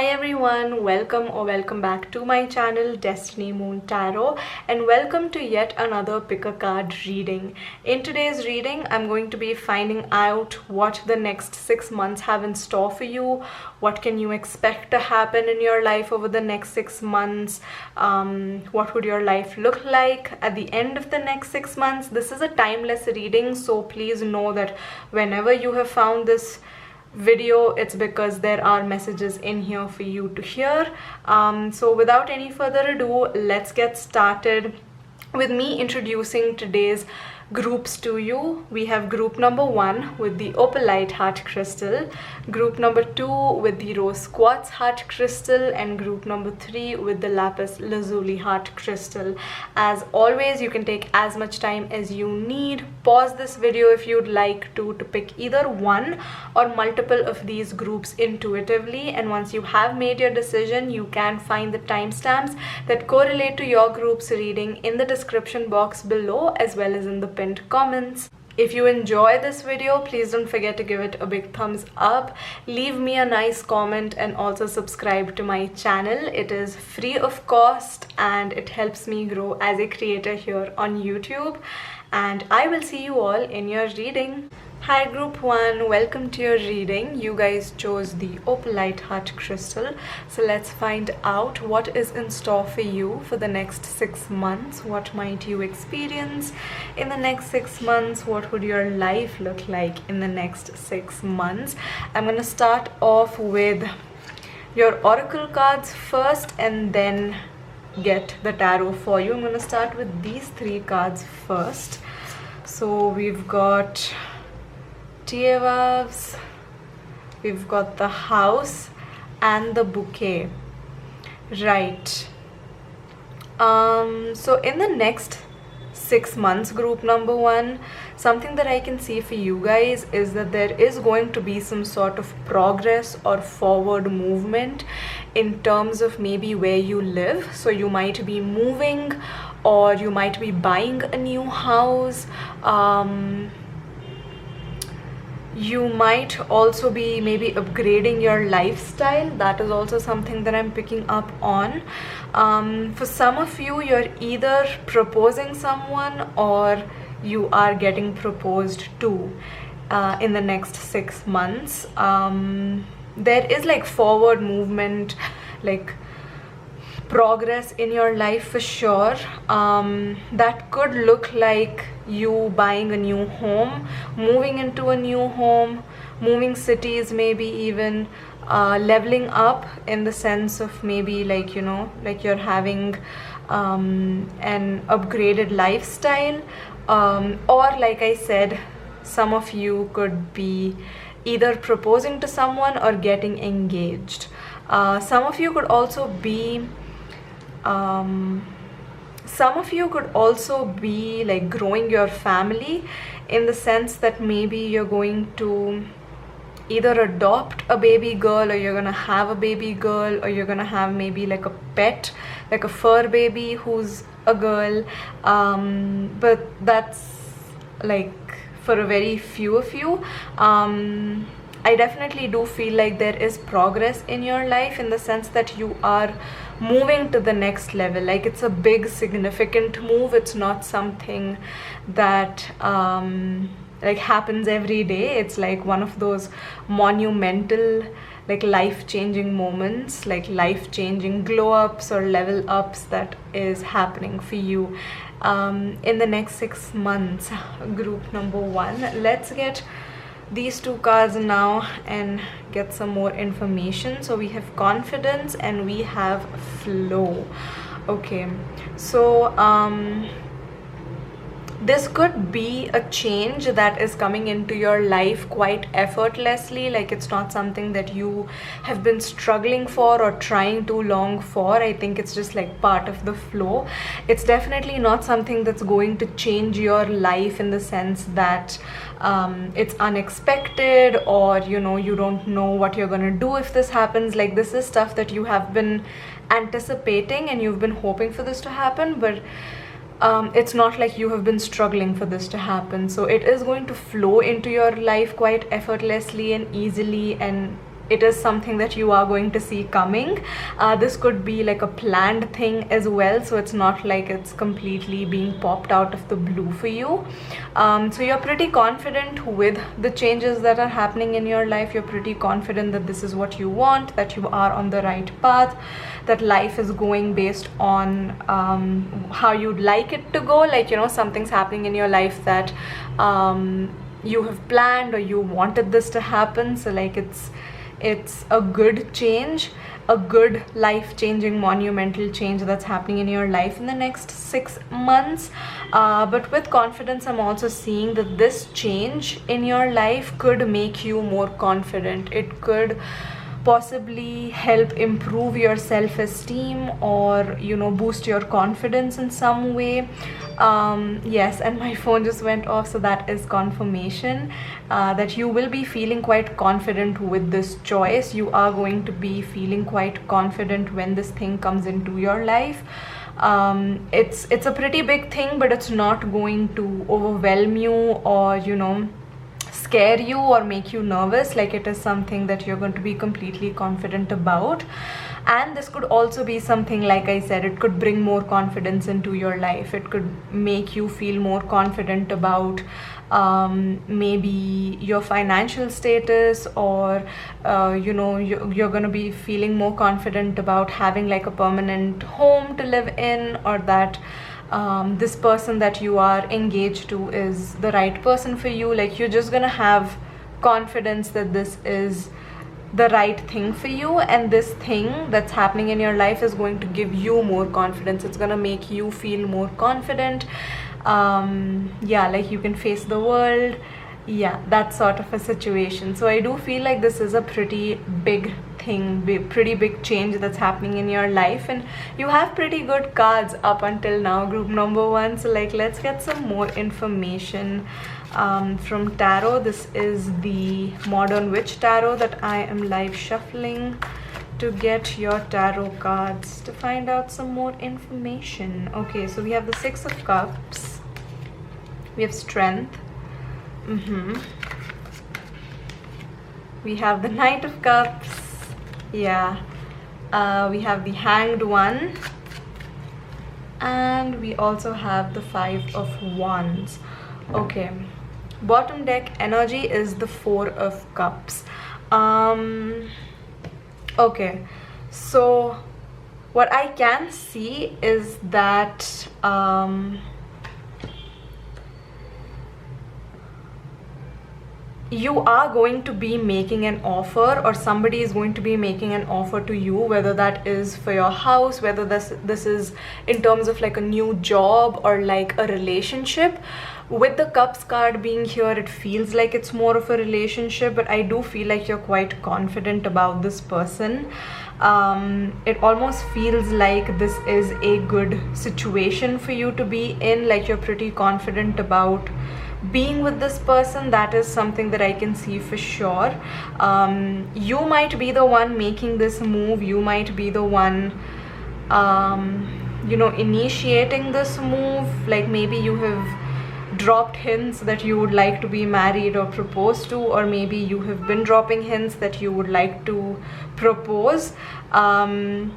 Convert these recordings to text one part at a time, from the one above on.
Hi everyone, welcome back to my channel Destiny Moon Tarot, and welcome to yet another pick a card reading. In today's reading, I'm going to be finding out what the next 6 months have in store for you. What can you expect to happen in your life over the next 6 months? What would your life look like at the end of the next 6 months? This is a timeless reading, so please know that whenever you have found this video, it's because there are messages in here for you to hear. So without any further ado, let's get started with me introducing today's groups to you. We have group number 1 with the opalite heart crystal, group number 2 with the rose quartz heart crystal, and group number 3 with the lapis lazuli heart crystal. As always, you can take as much time as you need. Pause this video if you'd like to pick either one or multiple of these groups intuitively, and once you have made your decision, you can find the timestamps that correlate to your group's reading in the description box below, as well as in the pinned comments. If you enjoy this video, please don't forget to give it a big thumbs up, leave me a nice comment, and also subscribe to my channel. It is free of cost and it helps me grow as a creator here on YouTube, and I will see you all in your reading. Hi group 1, welcome to your reading. You guys chose the opalite heart crystal, so let's find out what is in store for you for the next 6 months. What might you experience in the next 6 months? What would your life look like in the next 6 months? I'm gonna start off with your oracle cards first and then get the tarot for you. I'm gonna start with these 3 cards first. So we've got Tiervavs, we've got the house, and the bouquet. Right. So in the next 6 months, group number 1, something that I can see for you guys is that there is going to be some sort of progress or forward movement in terms of maybe where you live. So you might be moving, or you might be buying a new house. You might also be maybe upgrading your lifestyle. That is also something that I'm picking up on. For some of you, you're either proposing someone or you are getting proposed to in the next 6 months. There is like forward movement, like progress in your life for sure. That could look like you buying a new home, moving into a new home, moving cities, maybe even leveling up in the sense of maybe like, you know, like you're having an upgraded lifestyle, or like I said, some of you could be either proposing to someone or getting engaged. Some of you could also be like growing your family, in the sense that maybe you're going to either adopt a baby girl, or you're gonna have a baby girl, or you're gonna have maybe like a pet, like a fur baby who's a girl. But that's like for a very few of you. I definitely do feel like there is progress in your life, in the sense that you are moving to the next level. Like it's a big significant move. It's not something that like happens every day. It's like one of those monumental, like life-changing moments, like life-changing glow-ups or level ups that is happening for you in the next 6 months, group number 1. Let's get these 2 cards now and get some more information. So we have confidence and we have flow. Okay, so this could be a change that is coming into your life quite effortlessly. Like it's not something that you have been struggling for or trying too long for. I think it's just like part of the flow. It's definitely not something that's going to change your life in the sense that it's unexpected, or you know, you don't know what you're gonna do if this happens. Like this is stuff that you have been anticipating and you've been hoping for this to happen, but it's not like you have been struggling for this to happen. So it is going to flow into your life quite effortlessly and easily, and it is something that you are going to see coming. This could be like a planned thing as well, so it's not like it's completely being popped out of the blue for you. So you're pretty confident with the changes that are happening in your life. You're pretty confident that this is what you want, that you are on the right path, that life is going based on how you'd like it to go. Like, you know, something's happening in your life that you have planned or you wanted this to happen. So like it's a good change, a good life-changing, monumental change that's happening in your life in the next 6 months. But with confidence, I'm also seeing that this change in your life could make you more confident. It could possibly help improve your self-esteem, or, you know, boost your confidence in some way. Yes, and my phone just went off, so that is confirmation that you will be feeling quite confident with this choice. You are going to be feeling quite confident when this thing comes into your life. It's a pretty big thing, but it's not going to overwhelm you or, you know, scare you or make you nervous. Like, it is something that you're going to be completely confident about. And this could also be something, like I said, it could bring more confidence into your life. It could make you feel more confident about maybe your financial status, or you know, you're going to be feeling more confident about having like a permanent home to live in, or that this person that you are engaged to is the right person for you. Like, you're just gonna have confidence that this is the right thing for you, and this thing that's happening in your life is going to give you more confidence. It's gonna make you feel more confident. Yeah, like you can face the world. Yeah, that sort of a situation. So I do feel like this is a pretty big thing, pretty big change that's happening in your life, and you have pretty good cards up until now, group number 1. So like, let's get some more information from tarot. This is the Modern Witch tarot that I am live shuffling to get your tarot cards to find out some more information. Okay, so we have the 6 of Cups, we have Strength, we have the Knight of Cups, yeah, we have the Hanged One, and we also have the 5 of Wands. Okay, bottom deck energy is the 4 of Cups. Okay, so what I can see is that you are going to be making an offer, or somebody is going to be making an offer to you, whether that is for your house, whether this is in terms of like a new job or like a relationship. With the Cups card being here, it feels like it's more of a relationship, but I do feel like you're quite confident about this person. It almost feels like this is a good situation for you to be in. Like, you're pretty confident about being with this person. That is something that I can see for sure. You might be the one making this move. You might be the one you know, initiating this move. Like, maybe you have dropped hints that you would like to be married or proposed to, or maybe you have been dropping hints that you would like to propose, and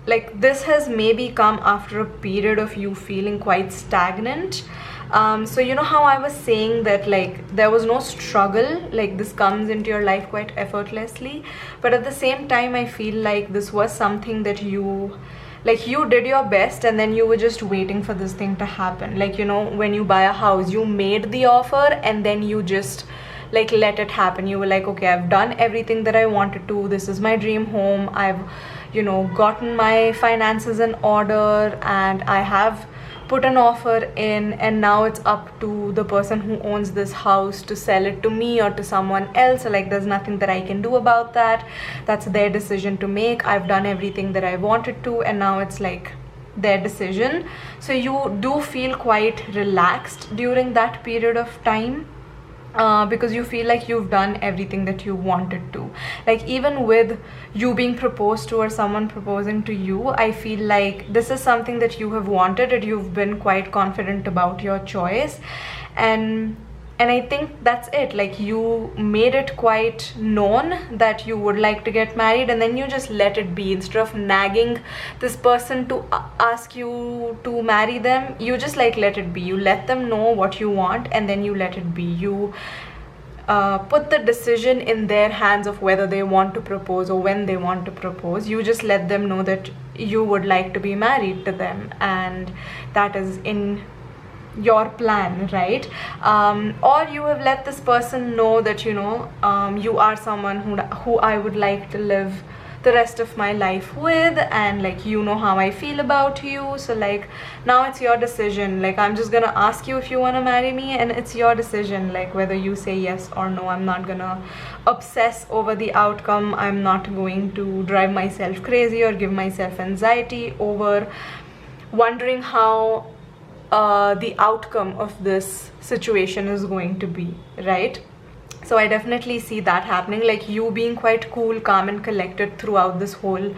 like, this has maybe come after a period of you feeling quite stagnant. So you know how I was saying that like there was no struggle, like this comes into your life quite effortlessly, but at the same time I feel like this was something that you did your best, and then you were just waiting for this thing to happen. Like, you know, when you buy a house, you made the offer and then you just like let it happen. You were like, okay, I've done everything that I wanted to, this is my dream home, I've, you know, gotten my finances in order, and I have put an offer in, and now it's up to the person who owns this house to sell it to me or to someone else. So like, there's nothing that I can do about that. That's their decision to make. I've done everything that I wanted to, and now it's like their decision. So you do feel quite relaxed during that period of time, because you feel like you've done everything that you wanted to. Like, even with you being proposed to or someone proposing to you, I feel like this is something that you have wanted, and you've been quite confident about your choice. And And I think that's it. Like, you made it quite known that you would like to get married, and then you just let it be. Instead of nagging this person to ask you to marry them, you just like let it be. You let them know what you want, and then you let it be. You put the decision in their hands of whether they want to propose or when they want to propose. You just let them know that you would like to be married to them, and that is in your plan, right? Or you have let this person know that, you know, you are someone who I would like to live the rest of my life with, and like, you know how I feel about you, so like, now it's your decision. Like, I'm just gonna ask you if you want to marry me, and it's your decision, like, whether you say yes or no. I'm not gonna obsess over the outcome. I'm not going to drive myself crazy or give myself anxiety over wondering how the outcome of this situation is going to be, right? So I definitely see that happening, like you being quite cool, calm and collected throughout this whole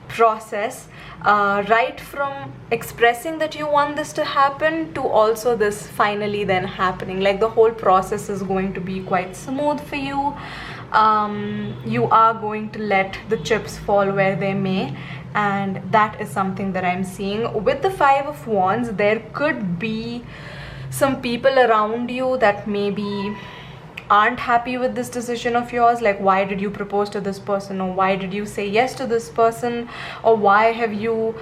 process, right from expressing that you want this to happen to also this finally then happening. Like, the whole process is going to be quite smooth for you. You are going to let the chips fall where they may, and that is something that I'm seeing. With the 5 of Wands, there could be some people around you that maybe aren't happy with this decision of yours. Like, why did you propose to this person, or why did you say yes to this person, or why have you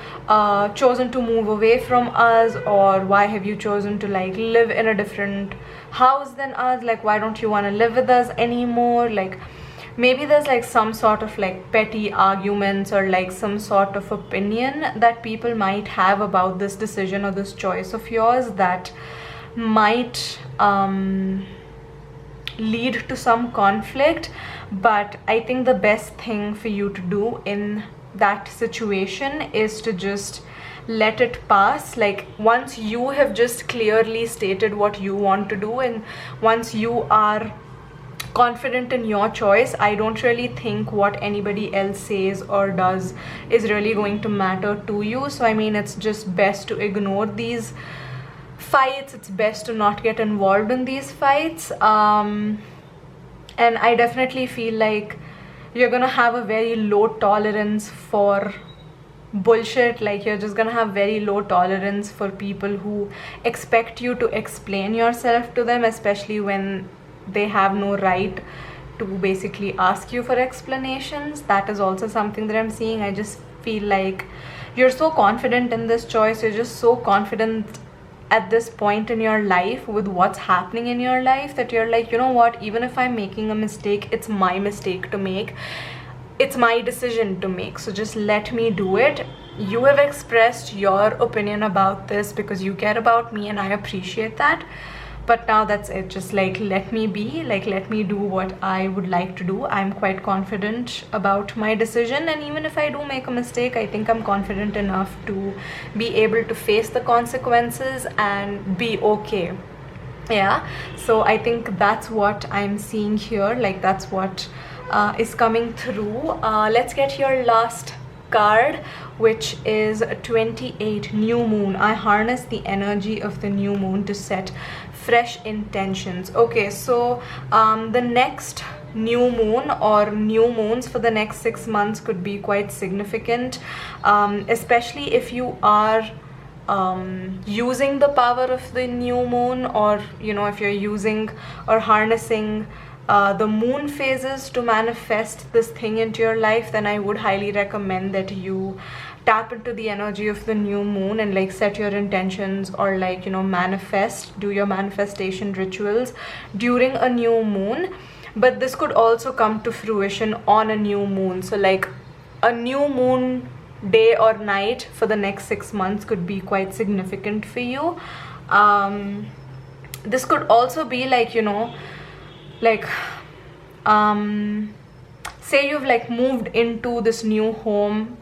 chosen to move away from us, or why have you chosen to like live in a different house than us? Like, why don't you want to live with us anymore? Like, maybe there's like some sort of like petty arguments or like some sort of opinion that people might have about this decision or this choice of yours that might lead to some conflict. But I think the best thing for you to do in that situation is to just let it pass. Like, once you have just clearly stated what you want to do, and once you are confident in your choice, I don't really think what anybody else says or does is really going to matter to you. So I mean, it's just best to ignore these fights. It's best to not get involved in these fights. And I definitely feel like you're gonna have a very low tolerance for bullshit. Like, you're just gonna have very low tolerance for people who expect you to explain yourself to them, especially when they have no right to basically ask you for explanations. That is also something that I'm seeing. I just feel like you're so confident in this choice. You're just so confident at this point in your life with what's happening in your life that you're like, you know what, even if I'm making a mistake, it's my mistake to make, it's my decision to make, so just let me do it. You have expressed your opinion about this because you care about me, and I appreciate that. But now that's it. Just like, let me be, like, let me do what I would like to do. I'm quite confident about my decision, and even if I do make a mistake, I think I'm confident enough to be able to face the consequences and be okay. Yeah, so I think that's what I'm seeing here. Like, that's what is coming through. Let's get your last card, which is 28, new moon. I harness the energy of the new moon to set fresh intentions. Okay, so the next new moon or new moons for the next 6 months could be quite significant, especially if you are using the power of the new moon, or you know, if you're using or harnessing the moon phases to manifest this thing into your life, then I would highly recommend that you tap into the energy of the new moon and like set your intentions, or like, you know, manifest, do your manifestation rituals during a new moon. But this could also come to fruition on a new moon. So like, a new moon day or night for the next 6 months could be quite significant for you. This could also be like, you know, like say you've like moved into this new home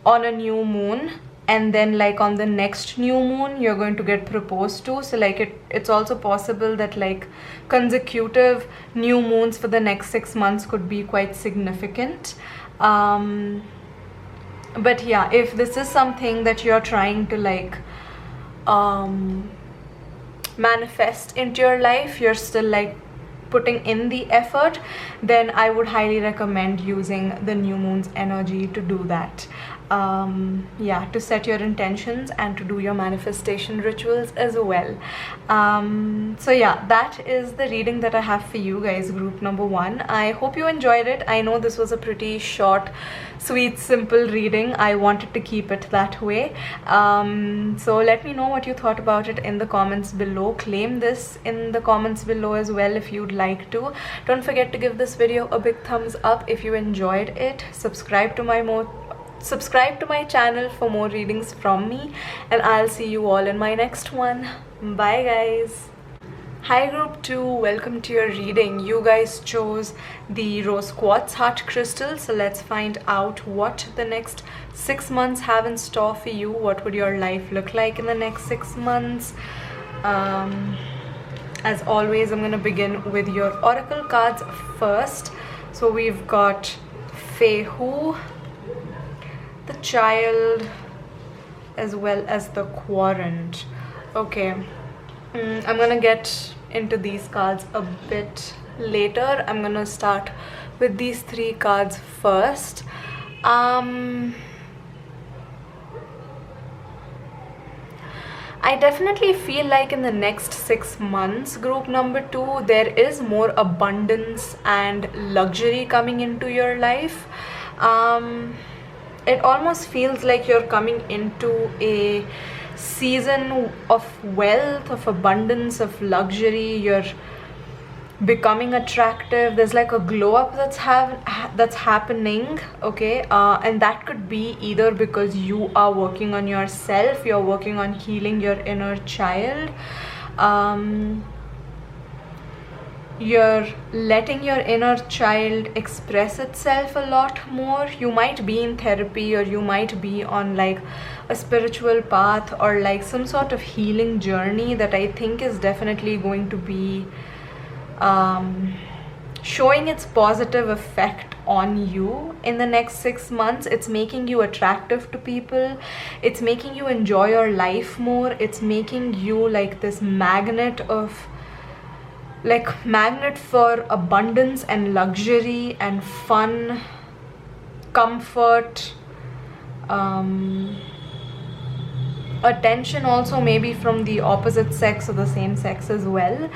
on a new moon, and then like on the next new moon you're going to get proposed to. So like, it's also possible that like consecutive new moons for the next 6 months could be quite significant. But yeah, if this is something that you're trying to like manifest into your life, you're still like putting in the effort, then I would highly recommend using the new moon's energy to do that. Yeah, to set your intentions and to do your manifestation rituals as well. So yeah, that is the reading that I have for you guys, group number 1. I hope you enjoyed it. I know this was a pretty short, sweet, simple reading. I wanted to keep it that way. So let me know what you thought about it in the comments below. Claim this in the comments below as well if you'd like to. Don't forget to give this video a big thumbs up if you enjoyed it. Subscribe to my channel for more readings from me, and I'll see you all in my next one. Bye guys. Hi group 2, welcome to your reading. You guys chose the rose quartz heart crystal, so let's find out what the next 6 months have in store for you. What would your life look like in the next 6 months? As always, I'm going to begin with your oracle cards first. So we've got Fehu, the Child, as well as the Quarant. Okay, I'm gonna get into these cards a bit later. I'm gonna start with these 3 cards first. I definitely feel like in the next 6 months, group number 2, there is more abundance and luxury coming into your life. It almost feels like you're coming into a season of wealth, of abundance, of luxury. You're becoming attractive. There's like a glow up that's happening, okay? And that could be either because you are working on yourself, you're working on healing your inner child, you're letting your inner child express itself a lot more. You might be in therapy, or you might be on like a spiritual path, or like some sort of healing journey that I think is definitely going to be showing its positive effect on you in the next 6 months. It's making you attractive to people, it's making you enjoy your life more, it's making you like this magnet for abundance and luxury and fun, comfort, attention also, maybe from the opposite sex or the same sex as well.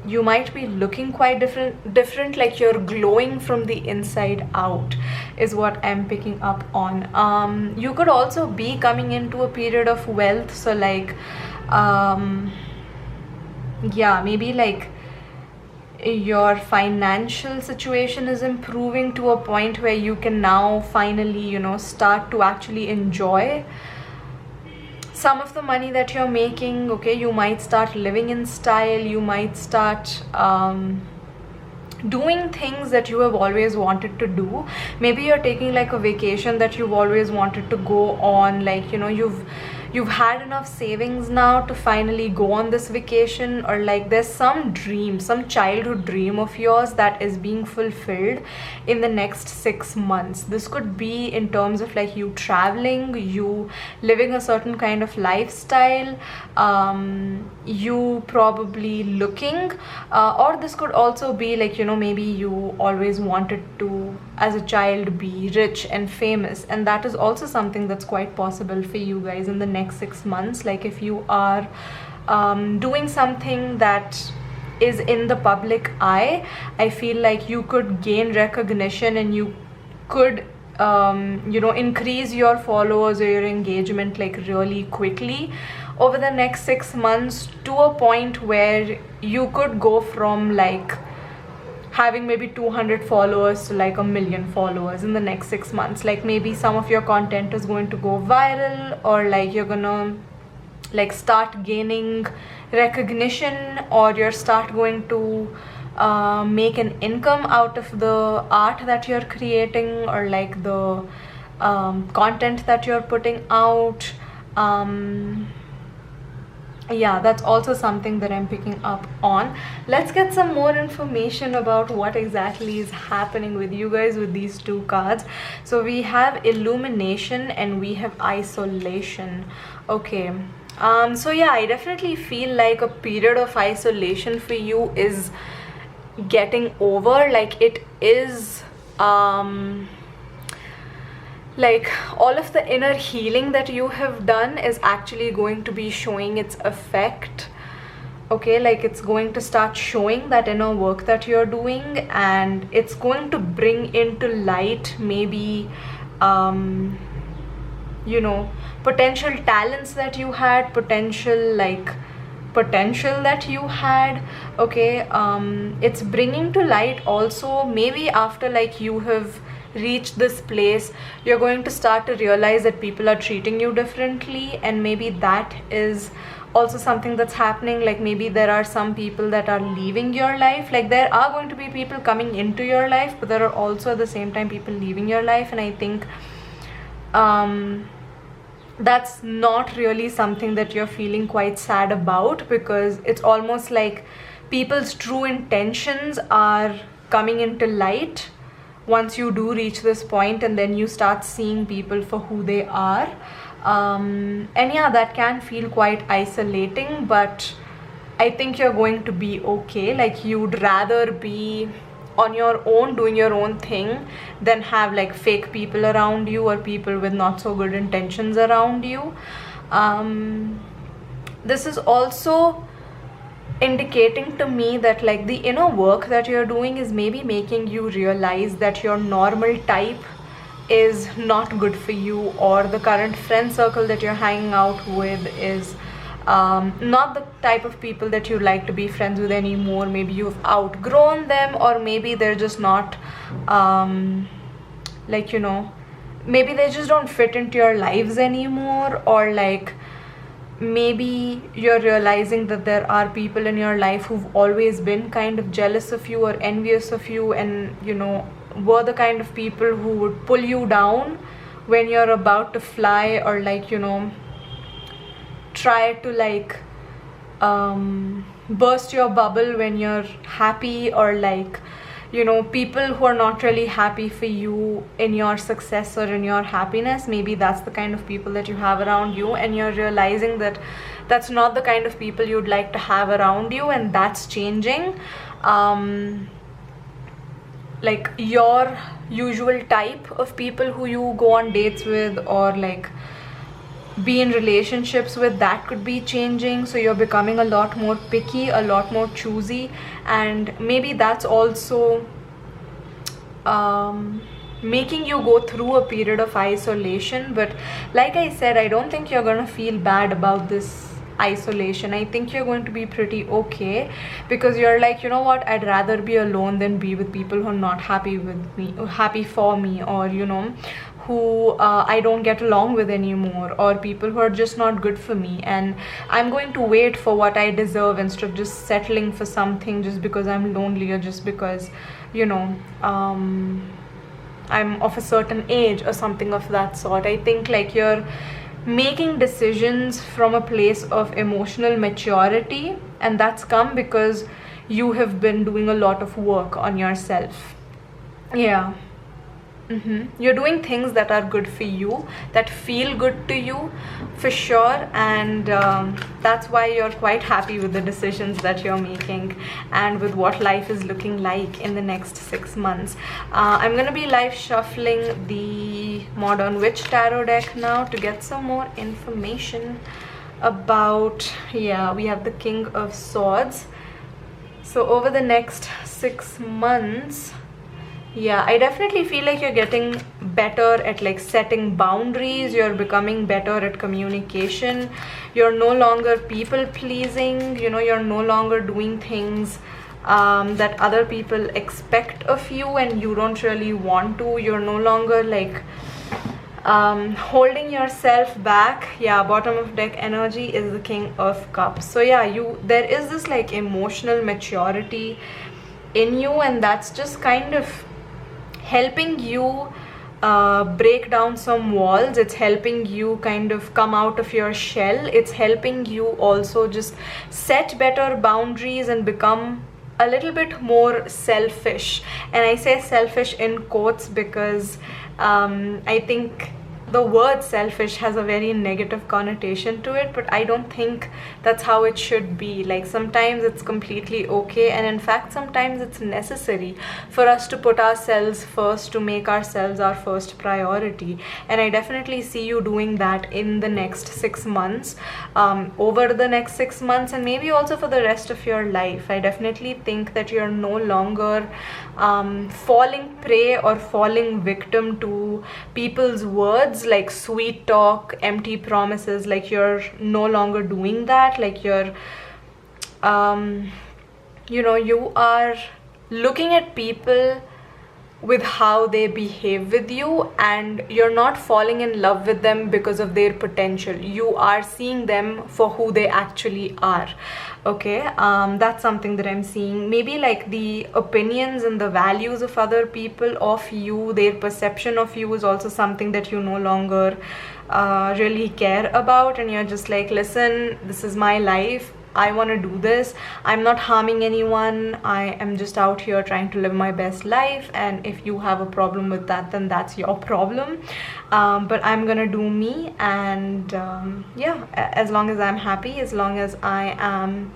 You might be looking quite different, like you're glowing from the inside out is what I'm picking up on. You could also be coming into a period of wealth, so like yeah, maybe like your financial situation is improving to a point where you can now finally, you know, start to actually enjoy some of the money that you're making. Okay, you might start living in style, you might start doing things that you have always wanted to do. Maybe you're taking like a vacation that you've always wanted to go on, like, you know, you've had enough savings now to finally go on this vacation, or like there's some dream, some childhood dream of yours that is being fulfilled in the next 6 months. This could be in terms of like you traveling, you living a certain kind of lifestyle, you probably looking, or this could also be like, you know, maybe you always wanted to as a child be rich and famous, and that is also something that's quite possible for you guys in the next 6 months. Like if you are doing something that is in the public eye, I feel like you could gain recognition and you could you know, increase your followers or your engagement like really quickly over the next 6 months, to a point where you could go from like having maybe 200 followers to like 1 million followers in the next 6 months. Like maybe some of your content is going to go viral, or like you're gonna like start gaining recognition, or you're start going to make an income out of the art that you're creating, or like the content that you're putting out. Yeah, that's also something that I'm picking up on. Let's get some more information about what exactly is happening with you guys with these 2 cards. So we have illumination and we have isolation. Okay, So yeah, I definitely feel like a period of isolation for you is getting over. Like it is like all of the inner healing that you have done is actually going to be showing its effect. Okay, like it's going to start showing that inner work that you're doing, and it's going to bring into light maybe you know, potential talents that you had, potential that you had. Okay, it's bringing to light also, maybe after like you have reached this place, you're going to start to realize that people are treating you differently, and maybe that is also something that's happening. Like maybe there are some people that are leaving your life. Like there are going to be people coming into your life, but there are also at the same time people leaving your life, and I think that's not really something that you're feeling quite sad about, because it's almost like people's true intentions are coming into light once you do reach this point, and then you start seeing people for who they are. And yeah, that can feel quite isolating, but I think you're going to be okay. Like you'd rather be on your own doing your own thing than have like fake people around you or people with not so good intentions around you. This is also indicating to me that like the inner work that you're doing is maybe making you realize that your normal type is not good for you, or the current friend circle that you're hanging out with is not the type of people that you like to be friends with anymore. Maybe you've outgrown them, or maybe they're just not like, you know, maybe they just don't fit into your lives anymore, or like maybe you're realizing that there are people in your life who've always been kind of jealous of you or envious of you, and you know, were the kind of people who would pull you down when you're about to fly, or like, you know, try to like burst your bubble when you're happy, or like, you know, people who are not really happy for you in your success or in your happiness. Maybe that's the kind of people that you have around you, and you're realizing that that's not the kind of people you'd like to have around you, and that's changing. Like your usual type of people who you go on dates with or like be in relationships with, that could be changing. So you're becoming a lot more picky, a lot more choosy, and maybe that's also making you go through a period of isolation. But like I said, I don't think you're gonna feel bad about this isolation. I think you're going to be pretty okay, because you're like, you know what, I'd rather be alone than be with people who are not happy with me, happy for me, or you know, who I don't get along with anymore, or people who are just not good for me, and I'm going to wait for what I deserve instead of just settling for something just because I'm lonely, or just because, you know, I'm of a certain age or something of that sort. I think like you're making decisions from a place of emotional maturity, and that's come because you have been doing a lot of work on yourself. Yeah. You're doing things that are good for you, that feel good to you for sure, and that's why you're quite happy with the decisions that you're making and with what life is looking like in the next 6 months. I'm gonna be live shuffling the Modern Witch Tarot deck now to get some more information about, yeah, we have the King of Swords. So over the next 6 months, yeah, I definitely feel like you're getting better at like setting boundaries. You're becoming better at communication. You're no longer people pleasing. You know, you're no longer doing things that other people expect of you and you don't really want to. You're no longer like holding yourself back. Yeah, bottom of deck energy is the King of Cups. So yeah, there is this like emotional maturity in you, and that's just kind of helping you break down some walls. It's helping you kind of come out of your shell. It's helping you also just set better boundaries and become a little bit more selfish. And I say selfish in quotes because I think the word selfish has a very negative connotation to it, but I don't think that's how it should be. Like sometimes it's completely okay, and in fact sometimes it's necessary for us to put ourselves first, to make ourselves our first priority. And I definitely see you doing that in the next 6 months, over the next 6 months, and maybe also for the rest of your life. I definitely think that you're no longer falling prey or falling victim to people's words, like sweet talk, empty promises. Like you're no longer doing that. Like you're you know, you are looking at people with how they behave with you, and you're not falling in love with them because of their potential. You are seeing them for who they actually are. Okay, that's something that I'm seeing. Maybe like the opinions and the values of other people of you, their perception of you, is also something that you no longer really care about, and you're just like, listen, this is my life, I want to do this, I'm not harming anyone, I am just out here trying to live my best life, and if you have a problem with that, then that's your problem, but I'm gonna do me. And yeah, as long as I'm happy, as long as I am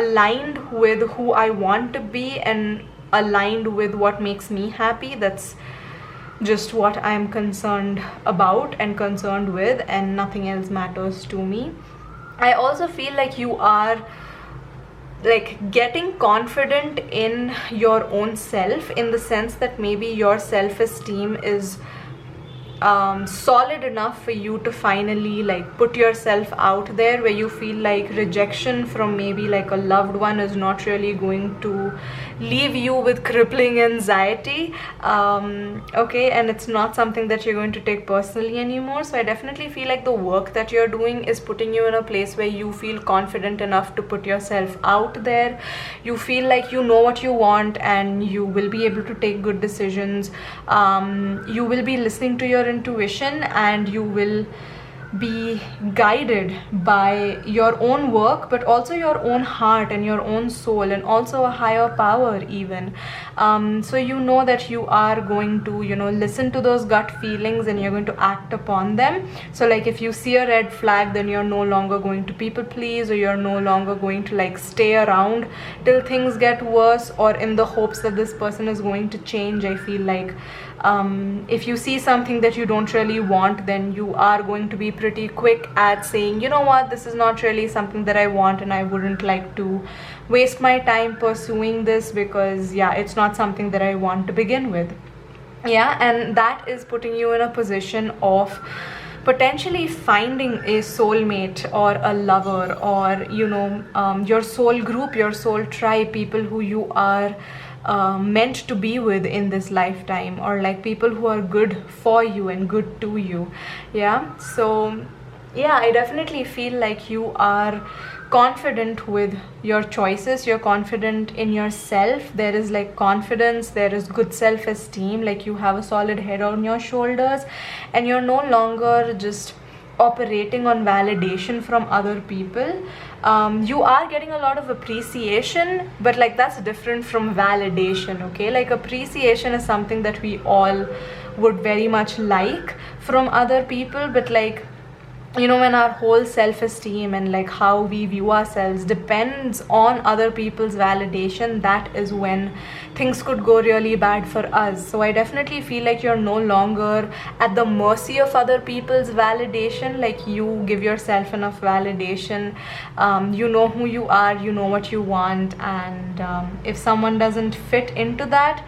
aligned with who I want to be and aligned with what makes me happy, that's just what I'm concerned about and concerned with, and nothing else matters to me. I also feel like you are like getting confident in your own self, in the sense that maybe your self-esteem is solid enough for you to finally like put yourself out there, where you feel like rejection from maybe like a loved one is not really going to leave you with crippling anxiety. Okay, and it's not something that you're going to take personally anymore. So I definitely feel like the work that you're doing is putting you in a place where you feel confident enough to put yourself out there. You feel like you know what you want, and you will be able to take good decisions. You will be listening to your intuition, and you will be guided by your own work, but also your own heart and your own soul, and also a higher power even. So you know that you are going to, you know, listen to those gut feelings, and you're going to act upon them. So like if you see a red flag, then you're no longer going to people please, or you're no longer going to like stay around till things get worse, or in the hopes that this person is going to change. I feel like if you see something that you don't really want, then you are going to be pretty quick at saying, you know what, this is not really something that I want, and I wouldn't like to waste my time pursuing this, because yeah, it's not something that I want to begin with. Yeah, and that is putting you in a position of potentially finding a soulmate or a lover, or you know, your soul group, your soul tribe, people who you are meant to be with in this lifetime, or like people who are good for you and good to you. Yeah, so yeah, I definitely feel like you are confident with your choices, you're confident in yourself. There is like confidence, there is good self-esteem, like you have a solid head on your shoulders, and you're no longer just operating on validation from other people. You are getting a lot of appreciation, but like that's different from validation. Okay, like appreciation is something that we all would very much like from other people, but like, you know, when our whole self-esteem and like how we view ourselves depends on other people's validation, that is when things could go really bad for us. So I definitely feel like you're no longer at the mercy of other people's validation. Like you give yourself enough validation. You know who you are, you know what you want, and if someone doesn't fit into that,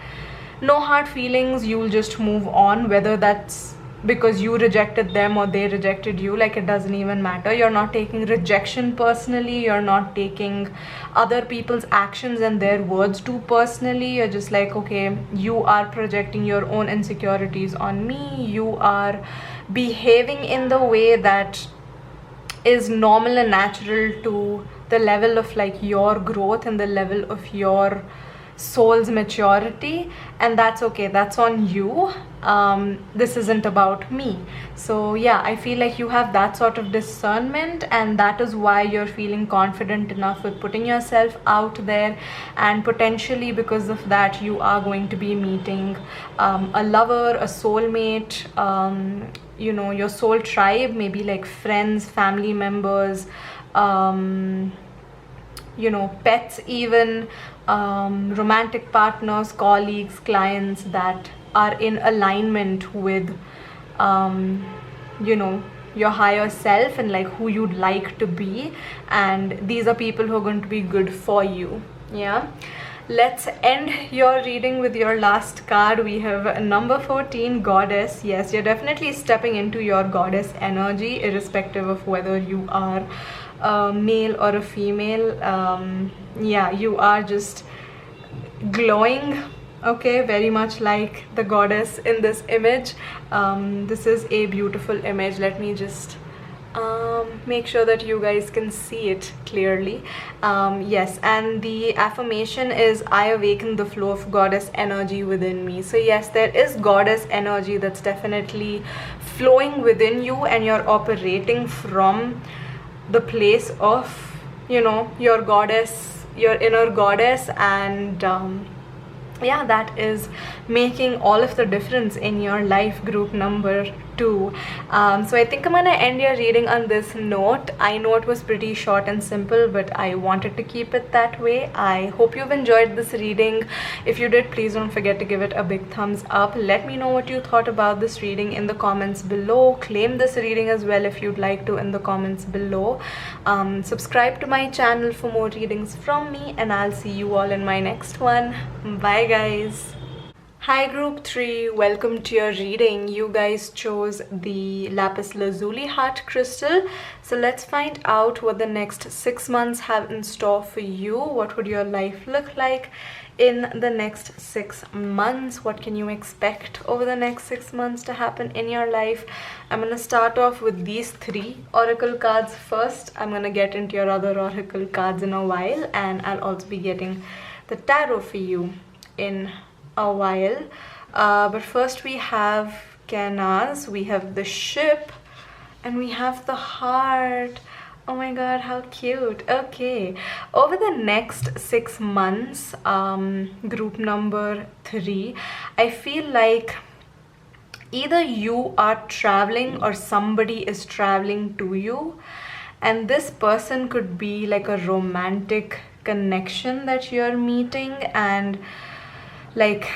no hard feelings, you'll just move on, whether that's because you rejected them or they rejected you. Like it doesn't even matter. You're not taking rejection personally, you're not taking other people's actions and their words too personally. You're just like, okay, you are projecting your own insecurities on me, you are behaving in the way that is normal and natural to the level of like your growth and the level of your soul's maturity, and that's okay, that's on you. This isn't about me. So yeah, I feel like you have that sort of discernment, and that is why you're feeling confident enough with putting yourself out there, and potentially because of that you are going to be meeting a lover, a soulmate, you know, your soul tribe, maybe like friends, family members, you know, pets even, romantic partners, colleagues, clients that are in alignment with you know, your higher self and like who you'd like to be, and these are people who are going to be good for you. Yeah, let's end your reading with your last card. We have number 14, Goddess. Yes, you're definitely stepping into your goddess energy, irrespective of whether you are a male or a female. Yeah, you are just glowing, okay, very much like the goddess in this image. This is a beautiful image. Let me just make sure that you guys can see it clearly. Yes, and the affirmation is, I awaken the flow of goddess energy within me. So yes, there is goddess energy that's definitely flowing within you, and you're operating from the place of, you know, your goddess, your inner goddess, and yeah, that is making all of the difference in your life, group number 2. So I think I'm gonna end your reading on this note. I know it was pretty short and simple, but I wanted to keep it that way. I hope you've enjoyed this reading. If you did, please don't forget to give it a big thumbs up. Let me know what you thought about this reading in the comments below. Claim this reading as well if you'd like to in the comments below. Subscribe to my channel for more readings from me, and I'll see you all in my next one. Bye guys. Hi group 3, welcome to your reading. You guys chose the lapis lazuli heart crystal, so let's find out what the next 6 months have in store for you. What would your life look like in the next 6 months? What can you expect over the next 6 months to happen in your life? I'm gonna start off with these 3 oracle cards first. I'm gonna get into your other oracle cards in a while, and I'll also be getting the tarot for you in a while. But first we have Canas, we have the ship, and we have the heart. Oh my god, how cute. Okay, over the next 6 months, group number 3, I feel like either you are traveling or somebody is traveling to you, and this person could be like a romantic connection that you're meeting, and like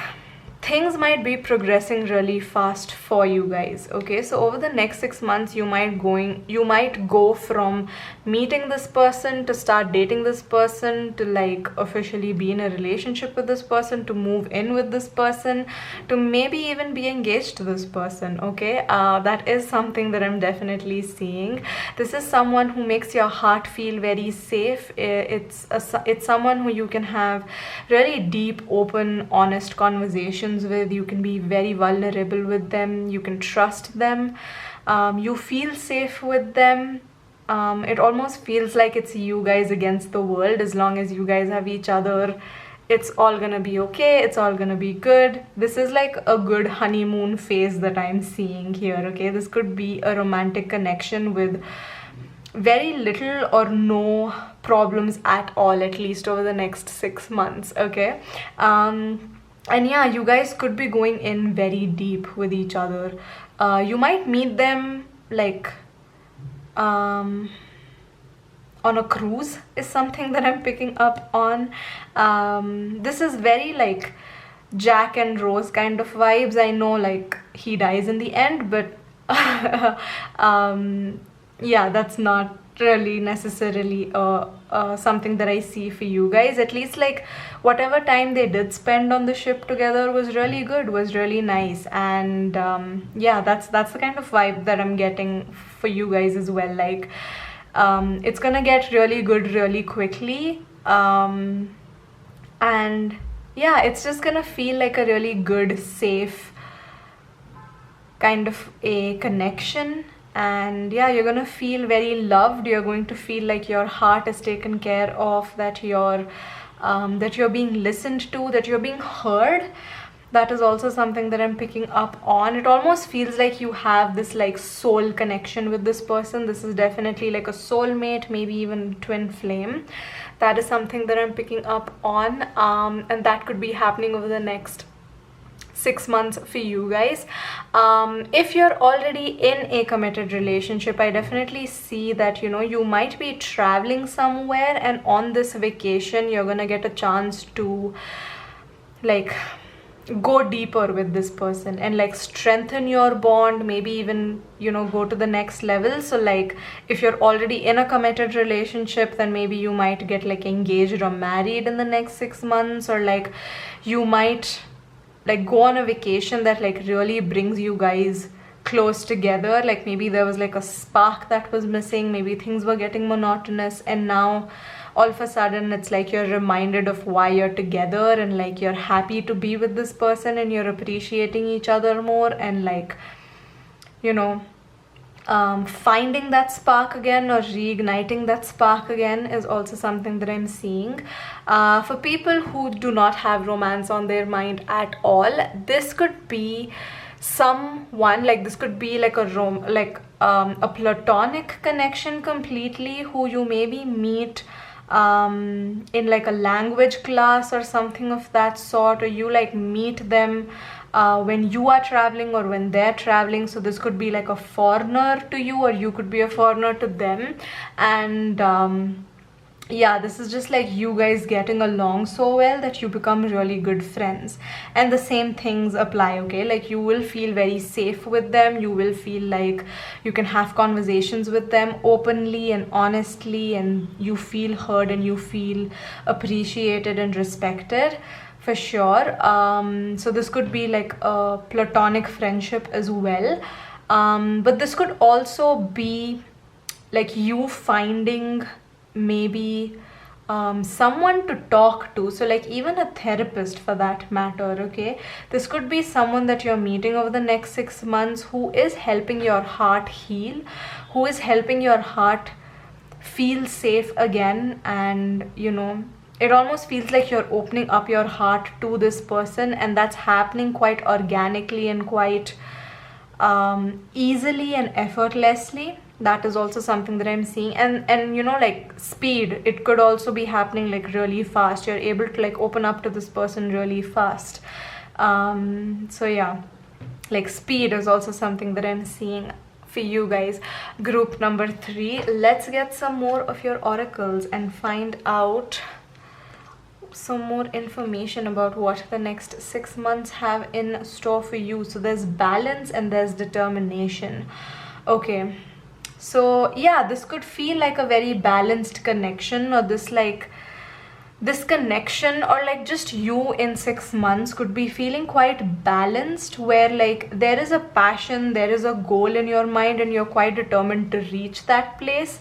things might be progressing really fast for you guys. Okay, so over the next 6 months you might go from meeting this person to start dating this person, to like officially be in a relationship with this person, to move in with this person, to maybe even be engaged to this person. Okay, that is something that I'm definitely seeing. This is someone who makes your heart feel very safe. It's someone who you can have really deep, open, honest conversations with. You can be very vulnerable with them, you can trust them, you feel safe with them. It almost feels like it's you guys against the world. As long as you guys have each other, it's all gonna be okay, it's all gonna be good. This is like a good honeymoon phase that I'm seeing here. Okay, this could be a romantic connection with very little or no problems at all, at least over the next 6 months. Okay, and yeah, you guys could be going in very deep with each other. You might meet them like on a cruise is something that I'm picking up on. This is very like Jack and Rose kind of vibes. I know like he dies in the end, but yeah, that's not really necessarily something that I see for you guys. At least like whatever time they did spend on the ship together was really good, was really nice, and yeah, that's the kind of vibe that I'm getting for you guys as well. Like it's gonna get really good really quickly, and yeah, it's just gonna feel like a really good, safe kind of a connection. And yeah, you're gonna feel very loved. You're going to feel like your heart is taken care of, that your that you're being listened to, that you're being heard. That is also something that I'm picking up on. It almost feels like you have this like soul connection with this person. This is definitely like a soulmate, maybe even twin flame. That is something that I'm picking up on, and that could be happening over the next 6 months for you guys. If you're already in a committed relationship, I definitely see that, you know, you might be traveling somewhere, and on this vacation you're gonna get a chance to like go deeper with this person and like strengthen your bond, maybe even, you know, go to the next level. So like if you're already in a committed relationship, then maybe you might get like engaged or married in the next 6 months, or like you might like go on a vacation that like really brings you guys close together. Like maybe there was like a spark that was missing, maybe things were getting monotonous, and now all of a sudden it's like you're reminded of why you're together, and like you're happy to be with this person, and you're appreciating each other more, and like, you know, finding that spark again or reigniting that spark again is also something that I'm seeing. For people who do not have romance on their mind at all, this could be someone, like this could be like a platonic connection completely, who you maybe meet in like a language class or something of that sort, or you like meet them when you are traveling or when they're traveling. So this could be like a foreigner to you, or you could be a foreigner to them, and yeah, this is just like you guys getting along so well that you become really good friends. And the same things apply, okay? Like you will feel very safe with them, you will feel like you can have conversations with them openly and honestly, and you feel heard and you feel appreciated and respected, for sure. So this could be like a platonic friendship as well, but this could also be like you finding maybe someone to talk to, so like even a therapist for that matter, okay? This could be someone that you're meeting over the next 6 months who is helping your heart heal, who is helping your heart feel safe again. And you know, it almost feels like you're opening up your heart to this person, and that's happening quite organically and quite easily and effortlessly. That is also something that I'm seeing. And you know, like speed, it could also be happening like really fast. You're able to like open up to this person really fast. So yeah, like speed is also something that I'm seeing for you guys. Group number 3, let's get some more of your oracles and find out some more information about what the next 6 months have in store for you. So there's balance and there's determination. Okay, so yeah, this could feel like a very balanced connection, or this connection, or like just you in 6 months could be feeling quite balanced, where like there is a passion, there is a goal in your mind, and you're quite determined to reach that place.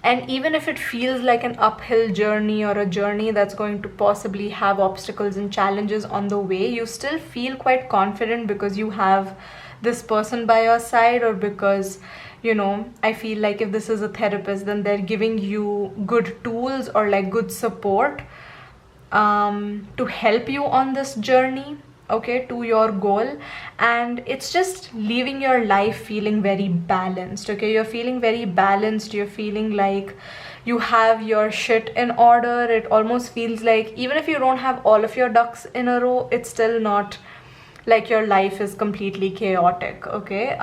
And even if it feels like an uphill journey, or a journey that's going to possibly have obstacles and challenges on the way, you still feel quite confident because you have this person by your side, or because, you know, I feel like if this is a therapist, then they're giving you good tools or like good support to help you on this journey, okay, to your goal. And it's just leaving your life feeling very balanced, okay? You're feeling very balanced, you're feeling like you have your shit in order. It almost feels like even if you don't have all of your ducks in a row, it's still not like your life is completely chaotic, okay?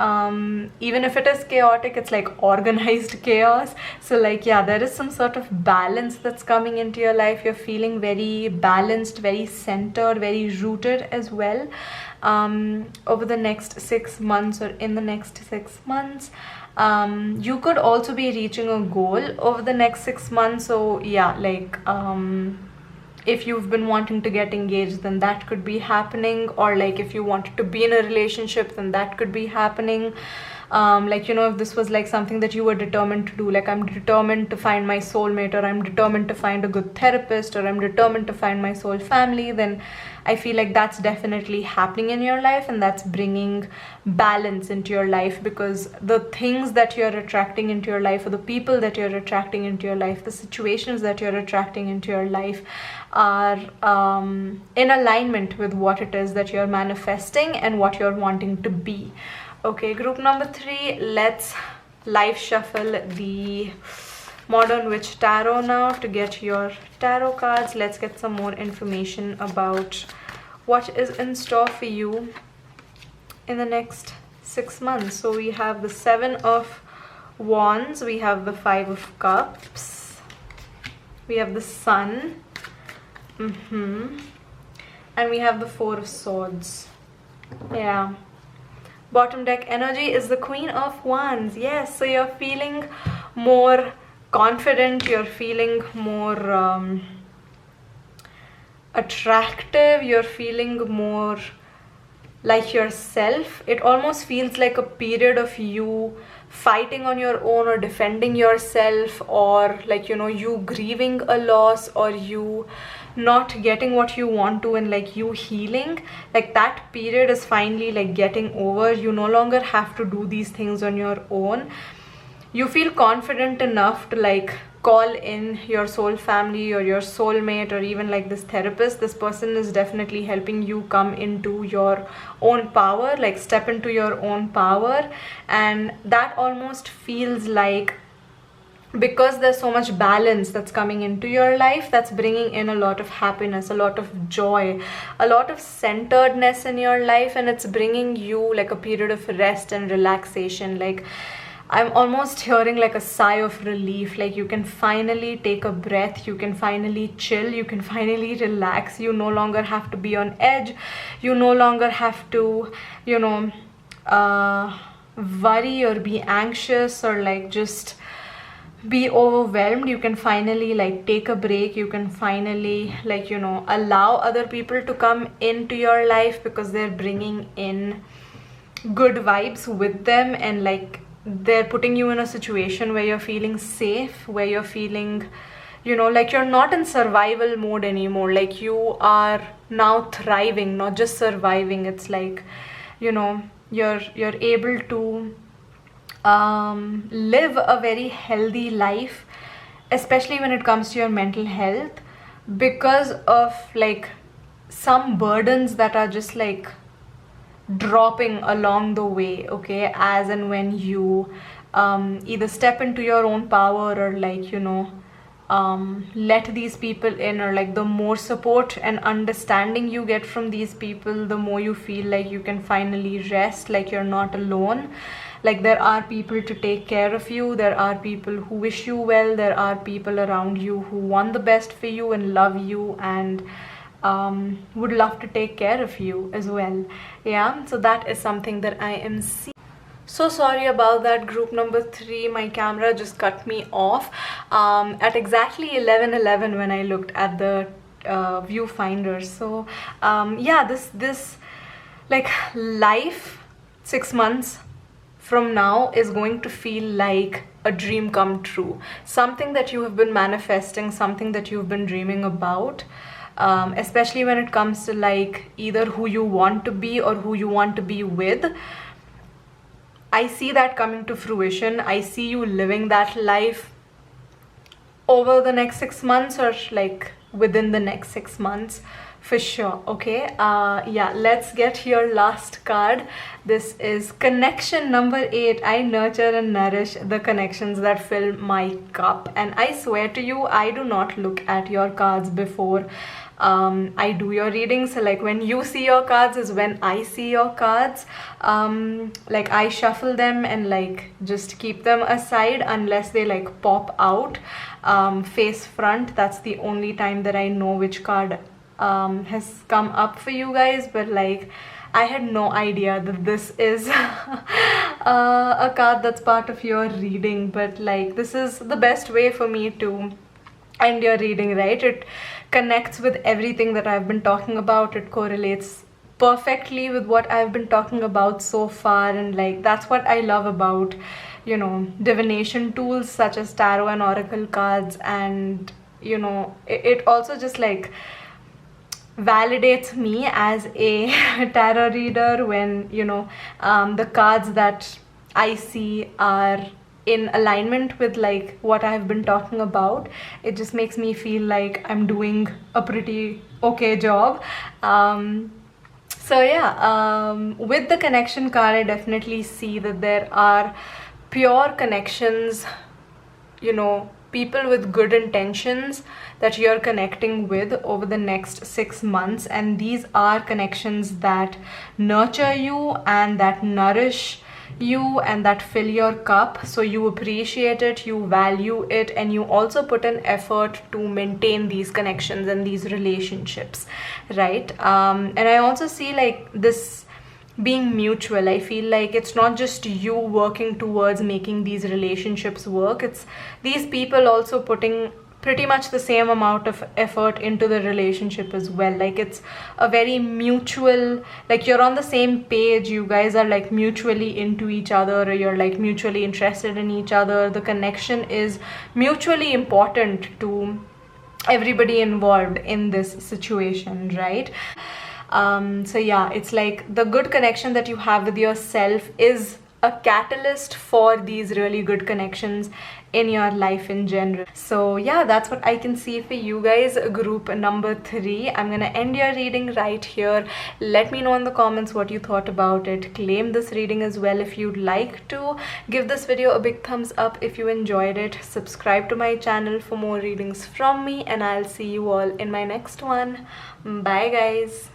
Even if it is chaotic, it's like organized chaos. So like, yeah, there is some sort of balance that's coming into your life. You're feeling very balanced, very centered, very rooted as well, over the next 6 months, or in the next 6 months. You could also be reaching a goal over the next 6 months. So yeah, like if you've been wanting to get engaged, then that could be happening, or like if you wanted to be in a relationship, then that could be happening. Like, you know, if this was like something that you were determined to do, like I'm determined to find my soulmate, or I'm determined to find a good therapist, or I'm determined to find my soul family, then I feel like that's definitely happening in your life, and that's bringing balance into your life, because the things that you're attracting into your life, or the people that you're attracting into your life, the situations that you're attracting into your life are in alignment with what it is that you're manifesting and what you're wanting to be. Okay, group number 3, let's live shuffle the Modern Witch Tarot now to get your tarot cards. Let's get some more information about what is in store for you in the next 6 months. So we have the 7 of Wands, we have the 5 of Cups, we have the Sun, and we have the 4 of Swords. Yeah. Bottom deck energy is the Queen of Wands. Yes, so you're feeling more confident, you're feeling more attractive, you're feeling more like yourself. It almost feels like a period of you fighting on your own, or defending yourself, or like, you know, you grieving a loss, or you not getting what you want to, and like you healing. Like that period is finally like getting over. You no longer have to do these things on your own. You feel confident enough to like call in your soul family, or your soulmate, or even like this therapist. This person is definitely helping you come into your own power, like step into your own power. And that almost feels like, because there's so much balance that's coming into your life, that's bringing in a lot of happiness, a lot of joy, a lot of centeredness in your life, and it's bringing you like a period of rest and relaxation. Like I'm almost hearing like a sigh of relief, like you can finally take a breath, you can finally chill, you can finally relax. You no longer have to be on edge, you no longer have to, you know, worry or be anxious, or like just be overwhelmed. You can finally like take a break. You can finally, like, you know, allow other people to come into your life, because they're bringing in good vibes with them, and like they're putting you in a situation where you're feeling safe, where you're feeling, you know, like you're not in survival mode anymore. Like you are now thriving, not just surviving. It's like, you know, you're able to live a very healthy life, especially when it comes to your mental health, because of like some burdens that are just like dropping along the way. Okay, as and when you either step into your own power, or like, you know, let these people in, or like the more support and understanding you get from these people, the more you feel like you can finally rest, like you're not alone. Like there are people to take care of you, there are people who wish you well, there are people around you who want the best for you and love you, and would love to take care of you as well. Yeah, so that is something that I am seeing. So sorry about that, group number 3. My camera just cut me off at exactly 11:11 when I looked at the viewfinder. So yeah, this like life 6 months from now is going to feel like a dream come true, something that you have been manifesting, something that you've been dreaming about, especially when it comes to like either who you want to be or who you want to be with. I see that coming to fruition. I see you living that life over the next 6 months, or like within the next 6 months for sure. Okay, yeah, let's get your last card. This is connection number 8. I nurture and nourish the connections that fill my cup. And I swear to you, I do not look at your cards before I do your reading. So like when you see your cards is when I see your cards. Like I shuffle them and like just keep them aside unless they like pop out face front. That's the only time that I know which card has come up for you guys. But like I had no idea that this is a card that's part of your reading. But like this is the best way for me to end your reading, right? It connects with everything that I've been talking about. It correlates perfectly with what I've been talking about so far, and like that's what I love about, you know, divination tools such as tarot and oracle cards. And you know, it also just like validates me as a tarot reader when, you know, the cards that I see are in alignment with like what I've been talking about. It just makes me feel like I'm doing a pretty okay job. So yeah, with the connection card, I definitely see that there are pure connections, you know, people with good intentions that you're connecting with over the next 6 months. And these are connections that nurture you and that nourish you and that fill your cup, so you appreciate it, you value it, and you also put an effort to maintain these connections and these relationships, right? And I also see like this being mutual. I feel like it's not just you working towards making these relationships work, it's these people also putting pretty much the same amount of effort into the relationship as well. Like it's a very mutual, like you're on the same page, you guys are like mutually into each other, or you're like mutually interested in each other. The connection is mutually important to everybody involved in this situation, right? So yeah, it's like the good connection that you have with yourself is a catalyst for these really good connections in your life in general. So yeah, that's what I can see for you guys, group number 3. I'm gonna end your reading right here. Let me know in the comments what you thought about it. Claim this reading as well if you'd like to. Give this video a big thumbs up if you enjoyed it. Subscribe to my channel for more readings from me, and I'll see you all in my next one. Bye guys.